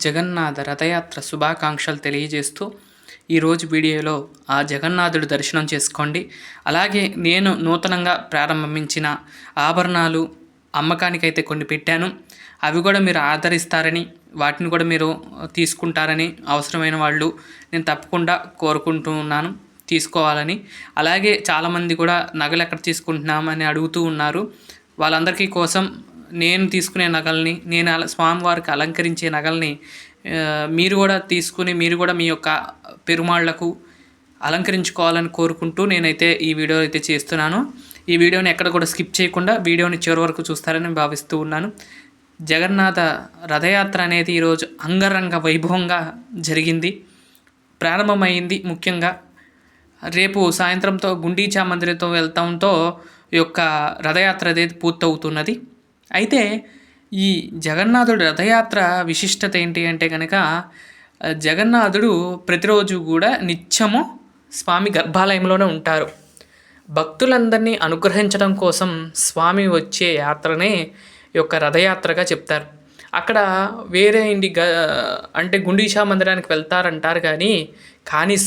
జగన్నాథ రథయాత్ర శుభాకాంక్షలు తెలియజేస్తూ ఈరోజు వీడియోలో ఆ జగన్నాథుడి దర్శనం చేసుకోండి. అలాగే నేను నూతనంగా ప్రారంభించిన ఆభరణాలు అమ్మకానికైతే కొన్ని పెట్టాను. అవి కూడా మీరు ఆదరిస్తారని, వాటిని కూడా మీరు తీసుకుంటారని, అవసరమైన వాళ్ళు నేను తప్పకుండా కోరుకుంటూ ఉన్నాను తీసుకోవాలని. అలాగే చాలామంది కూడా నగలు ఎక్కడ తీసుకుంటున్నామని అడుగుతూ ఉన్నారు. వాళ్ళందరికీ కోసం నేను తీసుకునే నగల్ని, నేను స్వామివారికి అలంకరించే నగల్ని మీరు కూడా తీసుకుని మీరు కూడా మీ యొక్క పెరుమాళ్లకు అలంకరించుకోవాలని కోరుకుంటూ నేనైతే ఈ వీడియో అయితే చేస్తున్నాను. ఈ వీడియోని ఎక్కడ కూడా స్కిప్ చేయకుండా వీడియోని చివరి వరకు చూస్తారని భావిస్తూ ఉన్నాను. జగన్నాథ రథయాత్ర అనేది ఈరోజు అంగరంగ వైభవంగా జరిగింది, ప్రారంభమైంది. ముఖ్యంగా రేపు సాయంత్రంతో గుండీచా మందిరంతో వెళ్తాంతో ఈ యొక్క రథయాత్ర అనేది పూర్తవుతున్నది. అయితే ఈ జగన్నాథుడి రథయాత్ర విశిష్టత ఏంటి అంటే కనుక, జగన్నాథుడు ప్రతిరోజు కూడా నిత్యము స్వామి గర్భాలయంలోనే ఉంటారు. భక్తులందరినీ అనుగ్రహించడం కోసం స్వామి వచ్చే యాత్రనే ఈ యొక్క రథయాత్రగా చెప్తారు. అక్కడ వేరే అంటే గుండీచా మందిరానికి వెళ్తారంటారు కానీ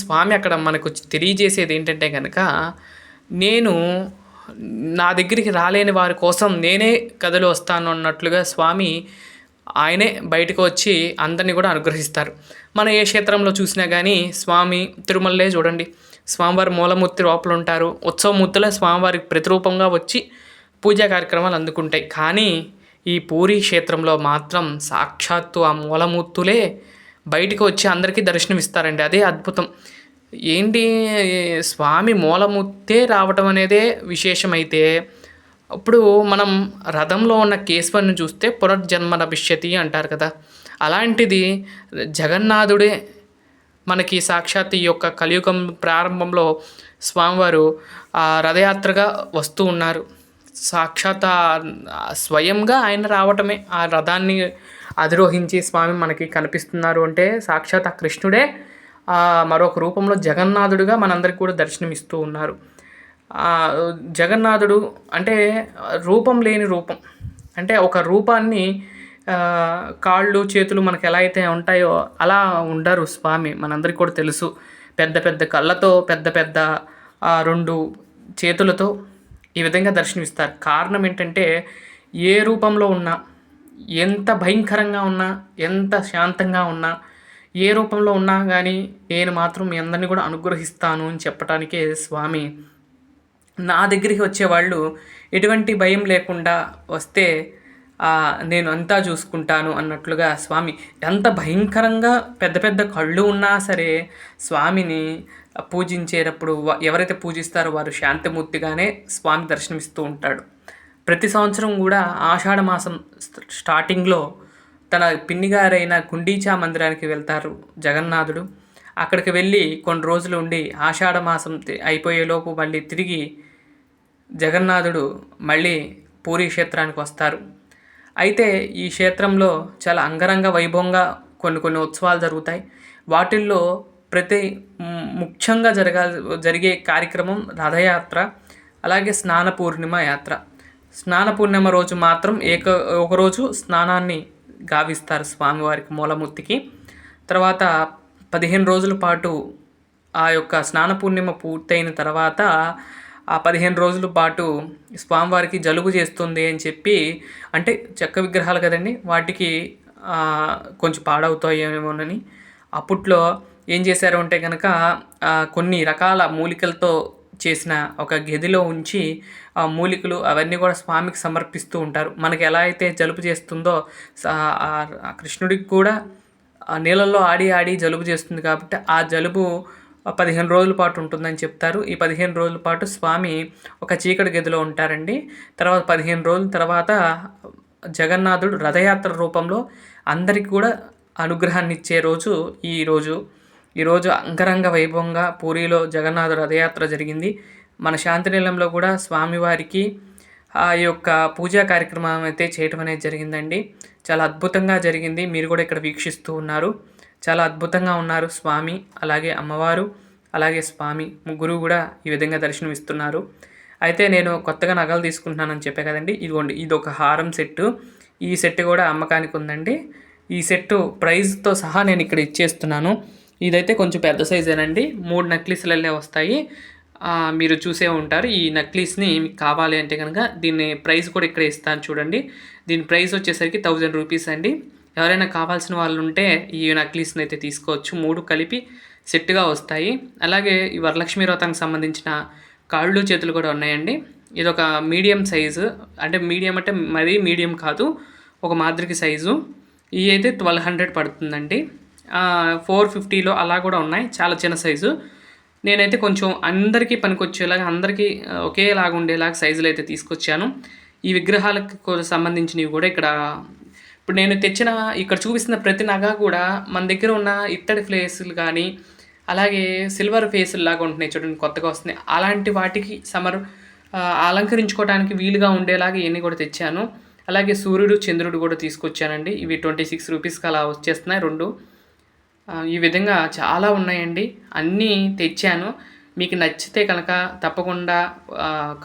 స్వామి అక్కడ మనకు తెలియజేసేది ఏంటంటే కనుక, నా దగ్గరికి రాలేని వారి కోసం నేనే కథలు వస్తాను అన్నట్లుగా స్వామి ఆయనే బయటకు వచ్చి అందరినీ కూడా అనుగ్రహిస్తారు. మనం ఏ క్షేత్రంలో చూసినా కానీ స్వామి తిరుమలే చూడండి, స్వామివారి మూలమూర్తి లోపల ఉంటారు. ఉత్సవమూర్తులే స్వామివారికి ప్రతిరూపంగా వచ్చి పూజా కార్యక్రమాలు అందుకుంటాయి. కానీ ఈ పూరీ క్షేత్రంలో మాత్రం సాక్షాత్తు ఆ మూలమూర్తులే బయటకు వచ్చి అందరికీ దర్శనమిస్తారండి. అదే అద్భుతం. ఏంటి, స్వామి మూలమూర్తే రావటం అనేదే విశేషమైతే, ఇప్పుడు మనం రథంలో ఉన్న కేశవుని చూస్తే పునర్జన్మ నభిష్యతి అంటారు కదా, అలాంటిది జగన్నాథుడే మనకి సాక్షాత్ ఈ యొక్క కలియుగం ప్రారంభంలో స్వామివారు రథయాత్రగా వస్తూ ఉన్నారు. సాక్షాత్ స్వయంగా ఆయన రావటమే, ఆ రథాన్ని అధిరోహించి స్వామి మనకి కనిపిస్తున్నారు అంటే సాక్షాత్ ఆ కృష్ణుడే మరొక రూపంలో జగన్నాథుడిగా మనందరికీ కూడా దర్శనమిస్తూ ఉన్నారు. జగన్నాథుడు అంటే రూపం లేని రూపం. అంటే ఒక రూపాన్ని కాళ్ళు చేతులు మనకు ఎలా అయితే ఉంటాయో అలా ఉండరు స్వామి. మనందరికీ కూడా తెలుసు, పెద్ద పెద్ద కళ్ళతో, పెద్ద పెద్ద 2 చేతులతో ఈ విధంగా దర్శనమిస్తారు. కారణం ఏంటంటే, ఏ రూపంలో ఉన్నా, ఎంత భయంకరంగా ఉన్నా, ఎంత శాంతంగా ఉన్నా, ఏ రూపంలో ఉన్నా కానీ నేను మాత్రం మీ అందరినీ కూడా అనుగ్రహిస్తాను అని చెప్పడానికే స్వామి నా దగ్గరికి వచ్చేవాళ్ళు ఎటువంటి భయం లేకుండా వస్తే నేను అంతా చూసుకుంటాను అన్నట్లుగా స్వామి ఎంత భయంకరంగా పెద్ద పెద్ద కళ్ళు ఉన్నా సరే స్వామిని పూజించేటప్పుడు ఎవరైతే పూజిస్తారో వారు శాంతిమూర్తిగానే స్వామి దర్శనమిస్తూ ఉంటాడు. ప్రతి సంవత్సరం కూడా ఆషాఢ మాసం స్టార్టింగ్లో తన పిన్నిగారైన గుండీచా మందిరానికి వెళ్తారు జగన్నాథుడు. అక్కడికి వెళ్ళి కొన్ని రోజులు ఉండి ఆషాఢ మాసం అయిపోయేలోపు మళ్ళీ తిరిగి జగన్నాథుడు మళ్ళీ పూరీ క్షేత్రానికి వస్తారు. అయితే ఈ క్షేత్రంలో చాలా అంగరంగ వైభవంగా కొన్ని ఉత్సవాలు జరుగుతాయి. వాటిల్లో ముఖ్యంగా జరిగే కార్యక్రమం రథయాత్ర, అలాగే స్నాన పూర్ణిమ యాత్ర. స్నాన పూర్ణిమ రోజు మాత్రం ఒకరోజు స్నానాన్ని గావిస్తారు స్వామివారికి మూలమూర్తికి. తర్వాత 15 రోజుల పాటు ఆ యొక్క స్నాన పూర్ణిమ పూర్తయిన తర్వాత ఆ 15 రోజుల పాటు స్వామివారికి జలుబు చేస్తుంది అని చెప్పి, అంటే చెక్క విగ్రహాలు కదండి, వాటికి కొంచెం పాడవుతాయేమోనని అప్పట్లో ఏం చేశారు అంటే కనుక కొన్ని రకాల మూలికలతో చేసిన ఒక గదిలో ఉంచి ఆ మూలికలు అవన్నీ కూడా స్వామికి సమర్పిస్తూ ఉంటారు. మనకి ఎలా అయితే జలుబు చేస్తుందో కృష్ణుడికి కూడా నీళ్ళల్లో ఆడి ఆడి జలుబు చేస్తుంది కాబట్టి ఆ జలుబు 15 రోజుల పాటు ఉంటుందని చెప్తారు. ఈ 15 రోజుల పాటు స్వామి ఒక చీకటి గదిలో ఉంటారండి. తర్వాత 15 రోజుల తర్వాత జగన్నాథుడు రథయాత్ర రూపంలో అందరికీ కూడా అనుగ్రహాన్ని ఇచ్చే రోజు ఈరోజు అంగరంగ వైభవంగా పూరీలో జగన్నాథ రథయాత్ర జరిగింది. మన శాంతినిలయంలో కూడా స్వామివారికి ఆ యొక్క పూజా కార్యక్రమం అయితే చేయటం అనేది జరిగిందండి. చాలా అద్భుతంగా జరిగింది. మీరు కూడా ఇక్కడ వీక్షిస్తూ ఉన్నారు. చాలా అద్భుతంగా ఉన్నారు స్వామి, అలాగే అమ్మవారు, అలాగే స్వామి ముగ్గురు కూడా ఈ విధంగా దర్శనమిస్తున్నారు. అయితే నేను కొత్తగా నగలు తీసుకుంటున్నానని చెప్పే కదండి, ఇదిగోండి, ఇది ఒక హారం సెట్టు. ఈ సెట్ కూడా అమ్మకానికి ఉందండి. ఈ సెట్టు ప్రైస్తో సహా నేను ఇక్కడ ఇచ్చేస్తున్నాను. ఇదైతే కొంచెం పెద్ద సైజేనండి. 3 నెక్లెస్‌లల్లే వస్తాయి. మీరు చూసే ఉంటారు. ఈ నెక్లెస్‌ని మీకు కావాలి అంటే కనుక దీన్ని ప్రైస్ కూడా ఇక్కడే ఇస్తాను చూడండి. దీని ప్రైస్ వచ్చేసరికి 1000 రూపీస్ అండి. ఎవరైనా కావాల్సిన వాళ్ళు ఉంటే ఈ నెక్లెస్‌ని అయితే తీసుకోవచ్చు. 3 కలిపి సెట్‌గా వస్తాయి. అలాగే ఈ వరలక్ష్మి వ్రతానికి సంబంధించిన కాళ్ళు చేతులు కూడా ఉన్నాయండి. ఇదొక మీడియం సైజు, అంటే మీడియం అంటే మరీ మీడియం కాదు, ఒక మాదిరికి సైజు. ఇవి అయితే 1200 పడుతుందండి. 450లో అలా కూడా ఉన్నాయి, చాలా చిన్న సైజు. నేనైతే కొంచెం అందరికీ పనికొచ్చేలాగా, అందరికీ ఒకేలాగా ఉండేలాగా సైజులు అయితే తీసుకొచ్చాను. ఈ విగ్రహాలకు సంబంధించినవి కూడా ఇప్పుడు నేను తెచ్చిన, ఇక్కడ చూపిస్తున్న ప్రతి నగ కూడా మన దగ్గర ఉన్న ఇత్తడి ఫ్లేసులు కానీ, అలాగే సిల్వర్ ఫేసుల్లాగా ఉంటున్నాయి చూడండి, కొత్తగా వస్తున్నాయి. అలాంటి వాటికి అలంకరించుకోవడానికి వీలుగా ఉండేలాగా ఇవన్నీ కూడా తెచ్చాను. అలాగే సూర్యుడు చంద్రుడు కూడా తీసుకొచ్చానండి. ఇవి 26 రూపీస్కి అలా వచ్చేస్తున్నాయి 2. ఈ విధంగా చాలా ఉన్నాయండి, అన్నీ తెచ్చాను. మీకు నచ్చితే కనుక తప్పకుండా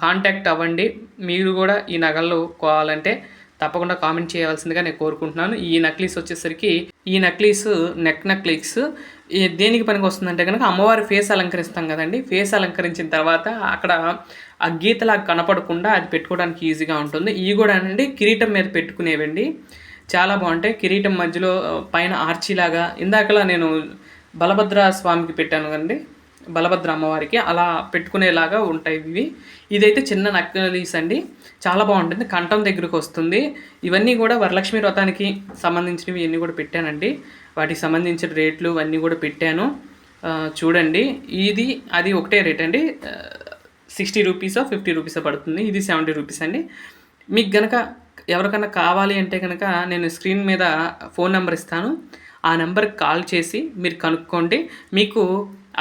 కాంటాక్ట్ అవ్వండి. మీరు కూడా ఈ నగలు కావాలంటే తప్పకుండా కామెంట్ చేయవలసిందిగా నేను కోరుకుంటున్నాను. ఈ నెక్లెస్ వచ్చేసరికి, ఈ నెక్లెస్ నెక్ నెక్లెస్ దేనికి పనికి వస్తుందంటే కనుక అమ్మవారి ఫేస్ అలంకరిస్తాం కదండి. ఫేస్ అలంకరించిన తర్వాత అక్కడ ఆ గీతలా కనపడకుండా అది పెట్టుకోవడానికి ఈజీగా ఉంటుంది. ఇవి కూడా అండి కిరీటం మీద పెట్టుకునేవండి, చాలా బాగుంటాయి. కిరీటం మధ్యలో పైన ఆర్చీలాగా, ఇందాకలా నేను బలభద్ర స్వామికి పెట్టాను కదండి, బలభద్ర అమ్మవారికి అలా పెట్టుకునేలాగా ఉంటాయి ఇవి. ఇదైతే చిన్న నెక్లెస్ అండి, చాలా బాగుంటుంది, కంఠం దగ్గరకు వస్తుంది. ఇవన్నీ కూడా వరలక్ష్మి వ్రతానికి సంబంధించినవి ఇవన్నీ కూడా పెట్టానండి. వాటికి సంబంధించిన రేట్లు అన్నీ కూడా పెట్టాను, చూడండి. ఇది అది ఒకటే రేట్ అండి, 60 రూపీసో 50 రూపీసో పడుతుంది. ఇది 70 రూపీస్ అండి. మీకు కనుక ఎవరికైనా కావాలి అంటే కనుక నేను స్క్రీన్ మీద ఫోన్ నెంబర్ ఇస్తాను, ఆ నెంబర్కి కాల్ చేసి మీరు కనుక్కోండి. మీకు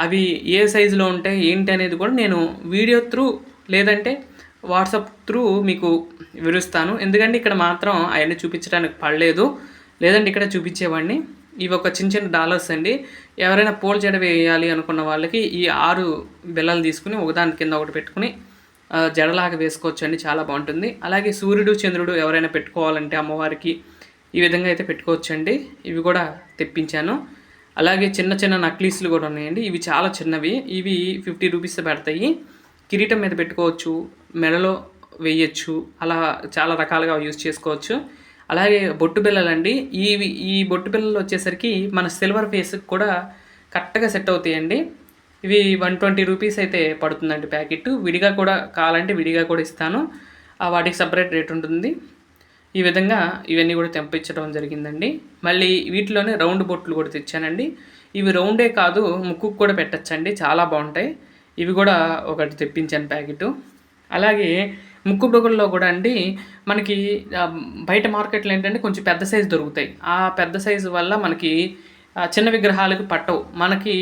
అవి ఏ సైజులో ఉంటాయి ఏంటి అనేది కూడా నేను వీడియో త్రూ లేదంటే వాట్సాప్ త్రూ మీకు వివరిస్తాను. ఎందుకంటే ఇక్కడ మాత్రం అవన్నీ చూపించడానికి పడలేదు, లేదంటే ఇక్కడ చూపించేవాడిని. ఇవి ఒక చిన్న చిన్న డాలర్స్ అండి. ఎవరైనా పూల జడ వేయాలి అనుకున్న వాళ్ళకి ఈ 6 బిళ్ళలు తీసుకుని ఒకదాని కింద ఒకటి పెట్టుకుని జడలాగా వేసుకోవచ్చు అండి, చాలా బాగుంటుంది. అలాగే సూర్యుడు చంద్రుడు ఎవరైనా పెట్టుకోవాలంటే అమ్మవారికి ఈ విధంగా అయితే పెట్టుకోవచ్చండి. ఇవి కూడా తెప్పించాను. అలాగే చిన్న చిన్న నక్లీస్లు కూడా ఉన్నాయండి. ఇవి చాలా చిన్నవి, ఇవి 50 రూపీస్ పడతాయి. కిరీటం మీద పెట్టుకోవచ్చు, మెడలో వేయచ్చు, అలా చాలా రకాలుగా యూజ్ చేసుకోవచ్చు. అలాగే బొట్టు బిళ్ళలండి, ఈ బొట్టు బిళ్ళలు వచ్చేసరికి మన సిల్వర్ ఫేస్కి కూడా కరెక్ట్గా సెట్ అవుతాయండి. ఇవి 120 రూపీస్ అయితే పడుతుందండి ప్యాకెట్. విడిగా కూడా కావాలంటే విడిగా కూడా ఇస్తాను, వాటికి సపరేట్ రేట్ ఉంటుంది. ఈ విధంగా ఇవన్నీ కూడా తెంపించడం జరిగిందండి. మళ్ళీ వీటిలోనే రౌండ్ బొట్లు కూడా తెచ్చానండి. ఇవి రౌండే కాదు, ముక్కుకు కూడా పెట్టచ్చండి, చాలా బాగుంటాయి. ఇవి కూడా ఒకటి తెప్పించాను ప్యాకెట్. అలాగే ముక్కు బొగుల్లో కూడా అండి మనకి బయట మార్కెట్లో ఏంటంటే కొంచెం పెద్ద సైజు దొరుకుతాయి. ఆ పెద్ద సైజు వల్ల మనకి చిన్న విగ్రహాలకు పట్టవు. మనకి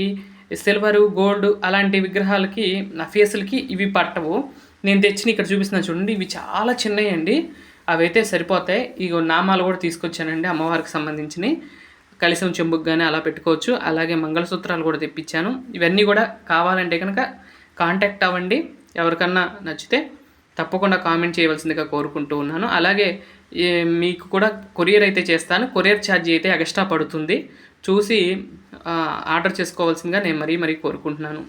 సిల్వరు గోల్డ్ అలాంటి విగ్రహాలకి ఫేసులకి ఇవి పట్టవు. నేను తెచ్చిన ఇక్కడ చూపిస్తున్నాను చూడండి, ఇవి చాలా చిన్నవి అండి, అవైతే సరిపోతాయి. ఇగో నామాలు కూడా తీసుకొచ్చానండి అమ్మవారికి సంబంధించినవి, కలిసం చెంబుకు కానీ అలా పెట్టుకోవచ్చు. అలాగే మంగళసూత్రాలు కూడా తెప్పించాను. ఇవన్నీ కూడా కావాలంటే కనుక కాంటాక్ట్ అవ్వండి. ఎవరికన్నా నచ్చితే తప్పకుండా కామెంట్ చేయవలసిందిగా కోరుకుంటూ ఉన్నాను. అలాగే మీకు కూడా కొరియర్ అయితే చేస్తాను. కొరియర్ ఛార్జీ అయితే ఎక్స్ట్రా పడుతుంది, చూసి ఆర్డర్ చేసుకోవాల్సిందిగా నేను మరీ కోరుకుంటున్నాను.